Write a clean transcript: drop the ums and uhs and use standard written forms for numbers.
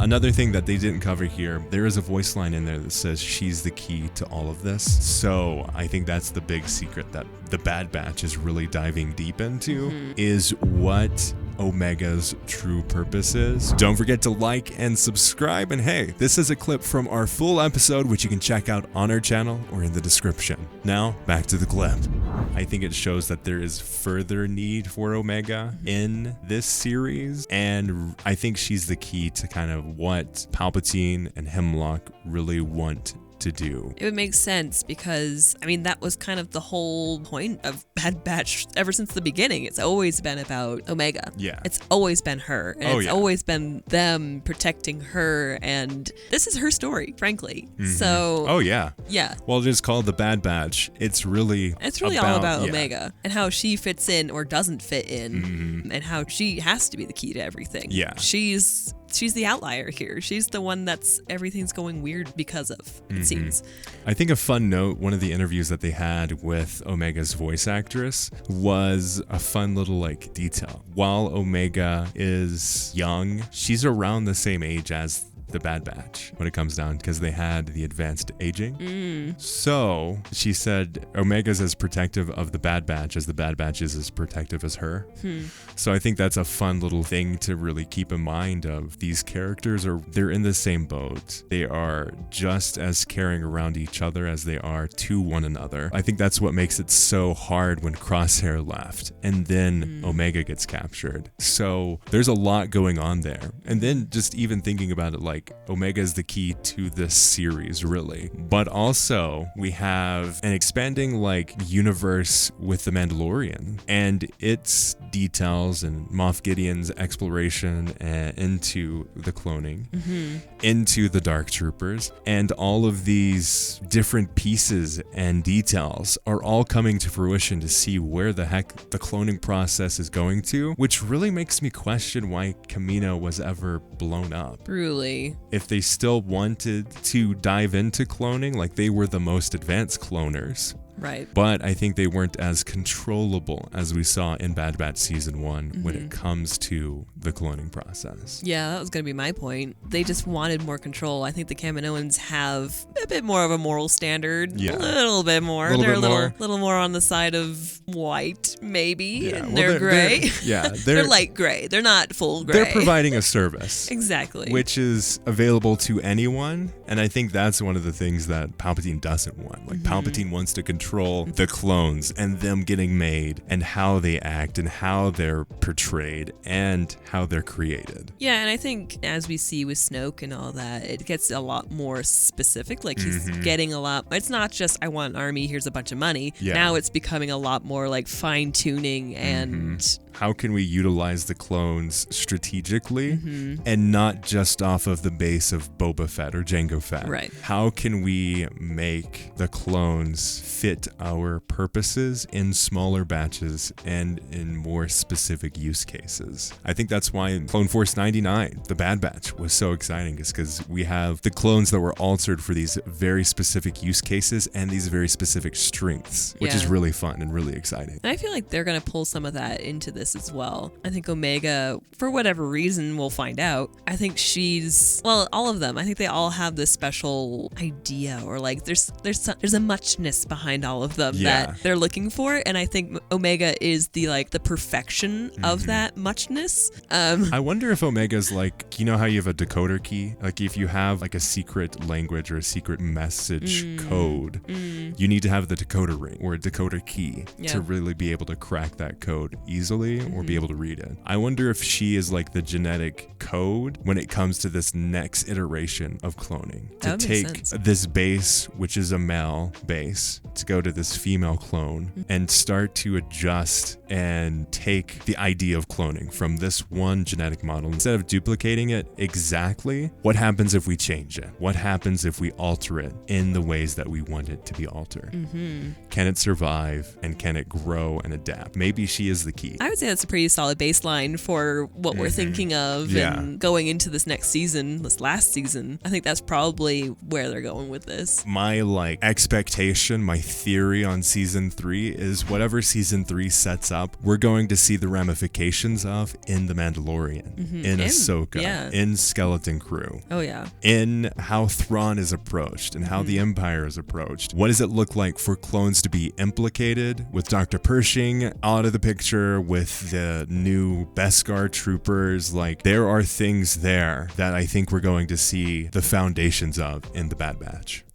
Another thing that they didn't cover here, there is a voice line in there that says she's the key to all of this. So I think that's the big secret that the Bad Batch is really diving deep into, is what Omega's true purpose is. Don't forget to like and subscribe, and hey, this is a clip from our full episode, which you can check out on our channel or in the description. Now, back to the clip. I think it shows that there is further need for Omega in this series, and I think she's the key to kind of what Palpatine and Hemlock really want to do. It would make sense because, I mean, that was kind of the whole point of Bad Batch ever since the beginning. It's always been about Omega. Yeah. It's always been her. And always been them protecting her. And this is her story, frankly. So. Oh, yeah. Yeah. Well, just called the Bad Batch. It's really all about Omega and how she fits in or doesn't fit in, and how she has to be the key to everything. Yeah. She's the outlier here. She's the one that's everything's going weird because of, it seems. I think a fun note, one of the interviews that they had with Omega's voice actress was a fun little detail. While Omega is young, she's around the same age as the Bad Batch when it comes down, because they had the advanced aging. So she said Omega's as protective of the Bad Batch as the Bad Batch is as protective as her. So I think that's a fun little thing to really keep in mind of these characters, or they're in the same boat. They are just as caring around each other as they are to one another. I think that's what makes it so hard when Crosshair left and then Omega gets captured. So there's a lot going on there. And then just even thinking about it, Omega is the key to this series, really. But also, we have an expanding universe with the Mandalorian and its details and Moff Gideon's exploration into the cloning, into the Dark Troopers, and all of these different pieces and details are all coming to fruition to see where the heck the cloning process is going to, which really makes me question why Kamino was ever blown up. Truly. If they still wanted to dive into cloning, they were the most advanced cloners. Right. But I think they weren't as controllable as we saw in Bad Batch Season 1 when it comes to the cloning process. Yeah, that was going to be my point. They just wanted more control. I think the Kaminoans have a bit more of a moral standard. Yeah. A little bit more. They're a little more on the side of white, maybe. Yeah. And they're gray. They're light gray. They're not full gray. They're providing a service. Exactly. Which is available to anyone. And I think that's one of the things that Palpatine doesn't want. Palpatine wants to control the clones and them getting made and how they act and how they're portrayed and how they're created. Yeah, and I think as we see with Snoke and all that, it gets a lot more specific. He's getting a lot. It's not just, I want an army, here's a bunch of money. Yeah. Now it's becoming a lot more fine-tuning and... How can we utilize the clones strategically and not just off of the base of Boba Fett or Jango Fett? Right. How can we make the clones fit our purposes in smaller batches and in more specific use cases? I think that's why Clone Force 99, the Bad Batch, was so exciting, is because we have the clones that were altered for these very specific use cases and these very specific strengths, which is really fun and really exciting. And I feel like they're going to pull some of that into this as well. I think Omega, for whatever reason, we'll find out. I think she's, all of them. I think they all have this special idea, or there's a muchness behind all of them that they're looking for, and I think Omega is the perfection of that muchness. I wonder if Omega's you know how you have a decoder key? If you have a secret language or a secret message code, you need to have the decoder ring or a decoder key to really be able to crack that code easily or be able to read it. I wonder if she is the genetic code when it comes to this next iteration of cloning. To take this base, which is a male base, to go to this female clone and start to adjust and take the idea of cloning from this one genetic model. Instead of duplicating it exactly, what happens if we change it? What happens if we alter it in the ways that we want it to be altered? Can it survive and can it grow and adapt? Maybe she is the key. I would say that's a pretty solid baseline for what we're thinking of and going into this next season, this last season. I think that's probably where they're going with this. My expectation, my theory on season 3 is whatever season 3 sets up, we're going to see the ramifications of in The Mandalorian, in Ahsoka, in Skeleton Crew. Oh yeah. In how Thrawn is approached and how the Empire is approached. What does it look like for clones to be implicated with Dr. Pershing out of the picture, with the new Beskar troopers? There are things there that I think we're going to see the foundations of in the Bad Batch.